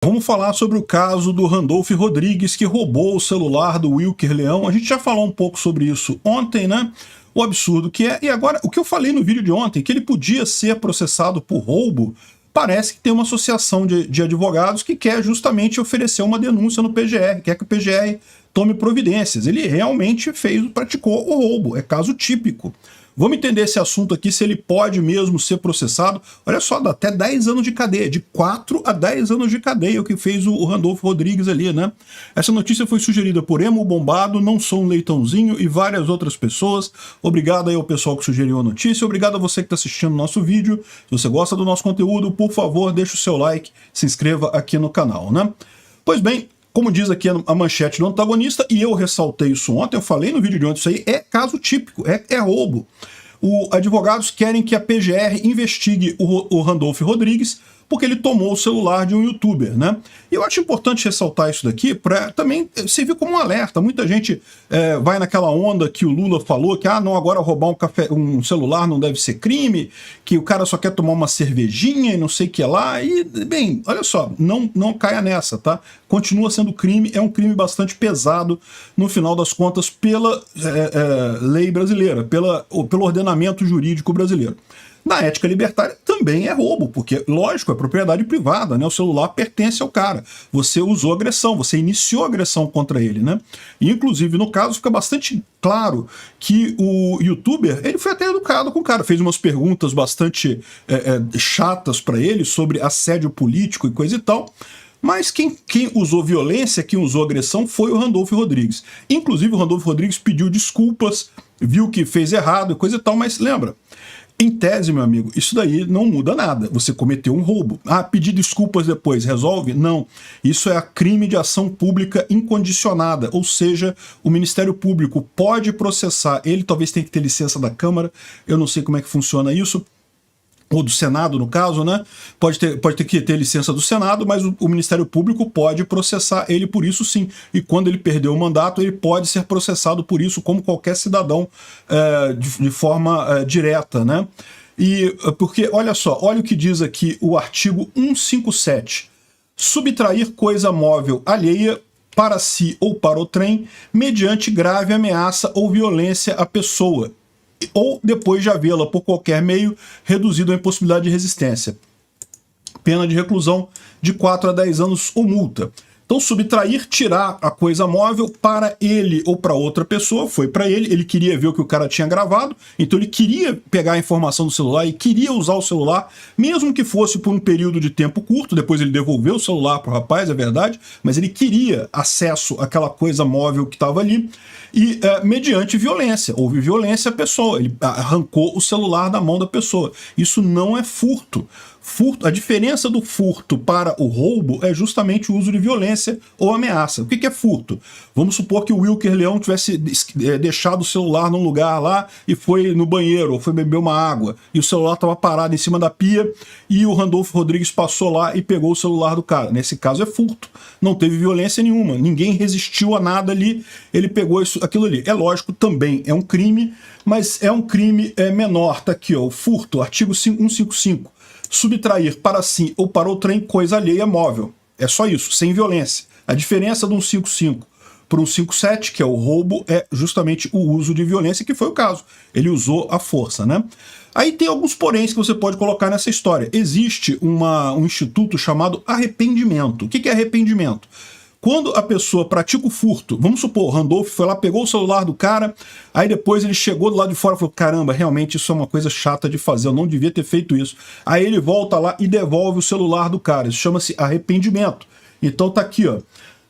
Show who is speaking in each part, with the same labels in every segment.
Speaker 1: Vamos falar sobre o caso do Randolph Rodrigues, que roubou o celular do Wilker Leão. A gente já falou um pouco sobre isso ontem, né? O absurdo que é. E agora, o que eu falei no vídeo de ontem, que ele podia ser processado por roubo, parece que tem uma associação de advogados que quer justamente oferecer uma denúncia no PGR, quer que o PGR tome providências. Ele realmente praticou o roubo, é caso típico. Vamos entender esse assunto aqui, se ele pode mesmo ser processado. Olha só, dá até 10 anos de cadeia, de 4 a 10 anos de cadeia, o que fez o Randolph Rodrigues ali, né? Essa notícia foi sugerida por Emo Bombado, Não Sou um Leitãozinho e várias outras pessoas. Obrigado aí ao pessoal que sugeriu a notícia, obrigado a você que está assistindo o nosso vídeo. Se você gosta do nosso conteúdo, por favor, deixe o seu like, se inscreva aqui no canal, né? Pois bem, como diz aqui a manchete do antagonista, e eu ressaltei isso ontem, eu falei no vídeo de ontem, isso aí é caso típico, é roubo. Os advogados querem que a PGR investigue o Randolph Rodrigues porque ele tomou o celular de um youtuber, né? E eu acho importante ressaltar isso daqui para também servir como um alerta. Muita gente vai naquela onda que o Lula falou que, não, agora roubar um celular não deve ser crime, que o cara só quer tomar uma cervejinha e não sei o que lá. E, bem, olha só, não caia nessa, tá? Continua sendo crime, é um crime bastante pesado, no final das contas, pela lei brasileira, pelo ordenamento jurídico brasileiro. Na ética libertária também é roubo, porque, lógico, é propriedade privada, né? O celular pertence ao cara. Você usou agressão, você iniciou agressão contra ele, né? E, inclusive, no caso, fica bastante claro que o youtuber, ele foi até educado com o cara, fez umas perguntas bastante chatas para ele sobre assédio político e coisa e tal. Mas quem usou violência, quem usou agressão foi o Randolph Rodrigues. Inclusive, o Randolph Rodrigues pediu desculpas, viu que fez errado e coisa e tal, mas lembra, em tese, meu amigo, isso daí não muda nada. Você cometeu um roubo. Pedir desculpas depois resolve? Não. Isso é crime de ação pública incondicionada, ou seja, o Ministério Público pode processar, ele talvez tenha que ter licença da Câmara, eu não sei como é que funciona isso, ou do Senado, no caso, né? Pode ter que ter licença do Senado, mas o Ministério Público pode processar ele por isso sim. E quando ele perdeu o mandato, ele pode ser processado por isso, como qualquer cidadão, de forma direta, né? E porque, olha só, olha o que diz aqui o artigo 157. Subtrair coisa móvel alheia para si ou para o trem, mediante grave ameaça ou violência à pessoa, ou depois de havê-la por qualquer meio reduzido à impossibilidade de resistência. Pena de reclusão de 4 a 10 anos ou multa. Então, subtrair, tirar a coisa móvel para ele ou para outra pessoa, foi para ele, ele queria ver o que o cara tinha gravado, então ele queria pegar a informação do celular e queria usar o celular, mesmo que fosse por um período de tempo curto, depois ele devolveu o celular para o rapaz, é verdade, mas ele queria acesso àquela coisa móvel que estava ali, e mediante violência, houve violência à pessoa, ele arrancou o celular da mão da pessoa. Isso não é furto. A diferença do furto para o roubo é justamente o uso de violência ou ameaça. O que é furto? Vamos supor que o Wilker Leão tivesse deixado o celular num lugar lá e foi no banheiro, ou foi beber uma água, e o celular estava parado em cima da pia e o Randolph Rodrigues passou lá e pegou o celular do cara. Nesse caso é furto. Não teve violência nenhuma, ninguém resistiu a nada ali, ele pegou aquilo ali. É lógico, também é um crime, mas é um crime menor. Tá aqui, ó, o furto, artigo 155. Subtrair para si ou para o trem coisa alheia móvel. É só isso, sem violência. A diferença de um 155 para um 157, que é o roubo, é justamente o uso de violência, que foi o caso. Ele usou a força, né? Aí tem alguns poréns que você pode colocar nessa história. Existe um instituto chamado arrependimento. O que é arrependimento? Quando a pessoa pratica o furto, vamos supor, o Randolph foi lá, pegou o celular do cara, aí depois ele chegou do lado de fora e falou, caramba, realmente isso é uma coisa chata de fazer, eu não devia ter feito isso. Aí ele volta lá e devolve o celular do cara, isso chama-se arrependimento. Então tá aqui, ó.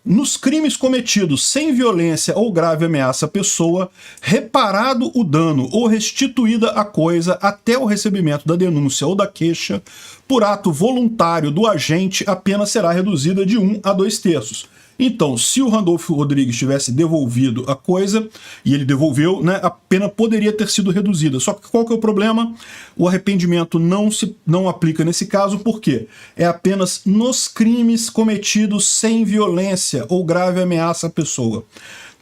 Speaker 1: Nos crimes cometidos sem violência ou grave ameaça à pessoa, reparado o dano ou restituída a coisa até o recebimento da denúncia ou da queixa, por ato voluntário do agente, a pena será reduzida de 1 a 2/3. Então, se o Randolph Rodrigues tivesse devolvido a coisa, e ele devolveu, né, a pena poderia ter sido reduzida. Só que qual que é o problema? O arrependimento não aplica nesse caso, por quê? É apenas nos crimes cometidos sem violência ou grave ameaça à pessoa.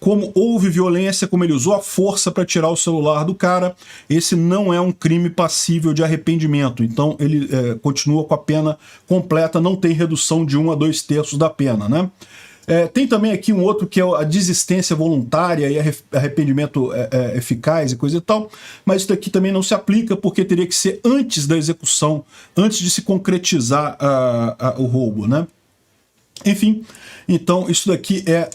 Speaker 1: como houve violência, como ele usou a força para tirar o celular do cara, esse não é um crime passível de arrependimento. Então ele continua com a pena completa, não tem redução de 1 a 2 terços da pena, né? Tem também aqui um outro que é a desistência voluntária e arrependimento eficaz e coisa e tal, mas isso daqui também não se aplica porque teria que ser antes da execução, antes de se concretizar o roubo, né? Enfim, então isso daqui é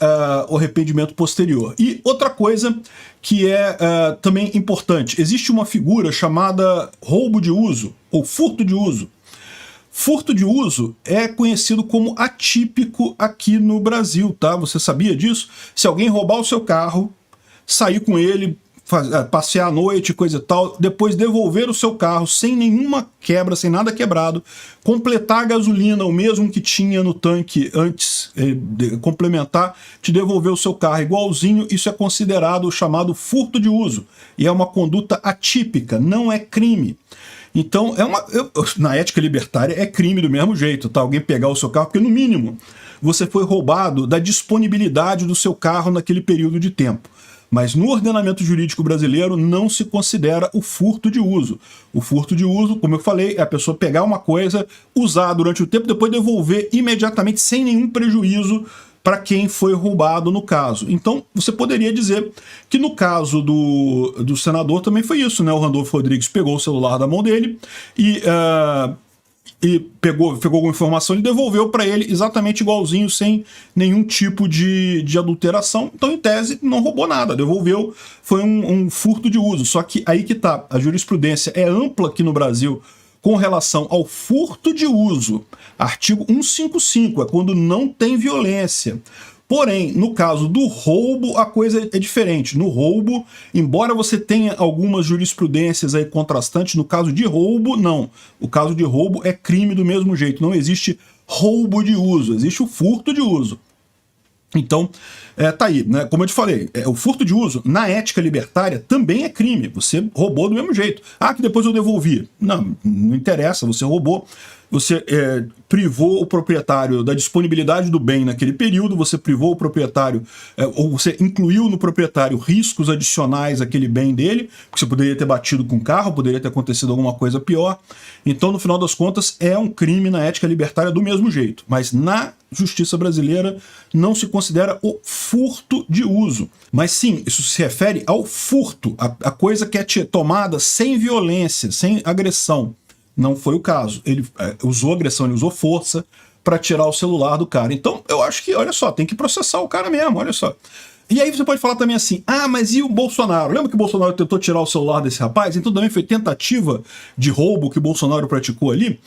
Speaker 1: o arrependimento posterior. E outra coisa que é também importante, existe uma figura chamada roubo de uso ou furto de uso. Furto de uso é conhecido como atípico aqui no Brasil, tá? Você sabia disso? Se alguém roubar o seu carro, sair com ele, passear à noite, coisa e tal, depois devolver o seu carro sem nenhuma quebra, sem nada quebrado, completar a gasolina, o mesmo que tinha no tanque antes, complementar, te devolver o seu carro igualzinho, isso é considerado o chamado furto de uso. E é uma conduta atípica, não é crime. Então, na ética libertária é crime do mesmo jeito, tá? Alguém pegar o seu carro, porque no mínimo você foi roubado da disponibilidade do seu carro naquele período de tempo. Mas no ordenamento jurídico brasileiro não se considera o furto de uso. O furto de uso, como eu falei, é a pessoa pegar uma coisa, usar durante o tempo, depois devolver imediatamente sem nenhum prejuízo para quem foi roubado no caso. Então, você poderia dizer que no caso do senador também foi isso, né? O Randolfo Rodrigues pegou o celular da mão dele e pegou alguma informação e devolveu para ele exatamente igualzinho, sem nenhum tipo de adulteração. Então, em tese, não roubou nada, devolveu, foi um furto de uso. Só que aí que tá, a jurisprudência é ampla aqui no Brasil com relação ao furto de uso. Artigo 155, é quando não tem violência. Porém, no caso do roubo, a coisa é diferente. No roubo, embora você tenha algumas jurisprudências aí contrastantes, no caso de roubo, não. O caso de roubo é crime do mesmo jeito. Não existe roubo de uso, existe o furto de uso. Então, tá aí, né? Como eu te falei, o furto de uso, na ética libertária, também é crime. Você roubou do mesmo jeito. Ah, que depois eu devolvi. Não interessa, você roubou. Você privou o proprietário da disponibilidade do bem naquele período, você privou o proprietário, ou você incluiu no proprietário riscos adicionais àquele bem dele, porque você poderia ter batido com o carro, poderia ter acontecido alguma coisa pior. Então, no final das contas, é um crime na ética libertária do mesmo jeito. Mas na justiça brasileira não se considera o furto de uso. Mas sim, isso se refere ao furto, a coisa que é tomada sem violência, sem agressão. Não foi o caso. Ele usou agressão, ele usou força para tirar o celular do cara. Então, eu acho que, olha só, tem que processar o cara mesmo, olha só. E aí você pode falar também assim, ah, mas e o Bolsonaro? Lembra que o Bolsonaro tentou tirar o celular desse rapaz? Então também foi tentativa de roubo que o Bolsonaro praticou ali?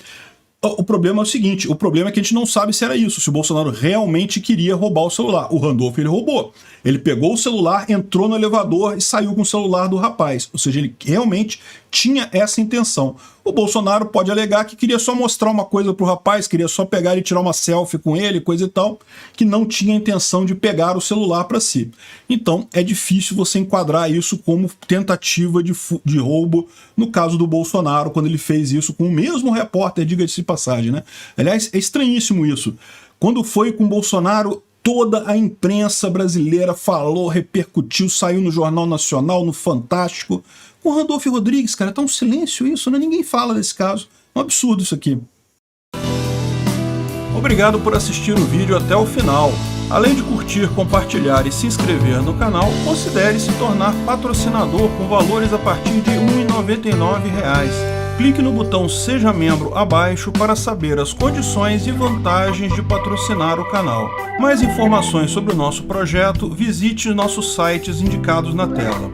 Speaker 1: O problema é o seguinte, o problema é que a gente não sabe se era isso, se o Bolsonaro realmente queria roubar o celular. O Randolfo, ele roubou. Ele pegou o celular, entrou no elevador e saiu com o celular do rapaz. Ou seja, ele realmente tinha essa intenção. O Bolsonaro pode alegar que queria só mostrar uma coisa pro rapaz, queria só pegar e tirar uma selfie com ele, coisa e tal, que não tinha intenção de pegar o celular para si. Então, é difícil você enquadrar isso como tentativa de roubo no caso do Bolsonaro, quando ele fez isso com o mesmo repórter, diga-se de passagem, né? Aliás, é estranhíssimo isso. Quando foi com o Bolsonaro, toda a imprensa brasileira falou, repercutiu, saiu no Jornal Nacional, no Fantástico. Com o Randolfo Rodrigues, cara, tá um silêncio isso, né? Ninguém fala desse caso. É um absurdo isso aqui. Obrigado por assistir o vídeo até o final. Além de curtir, compartilhar e se inscrever no canal, considere se tornar patrocinador com valores a partir de R$ 1,99. Clique no botão Seja Membro abaixo para saber as condições e vantagens de patrocinar o canal. Mais informações sobre o nosso projeto, visite nossos sites indicados na tela.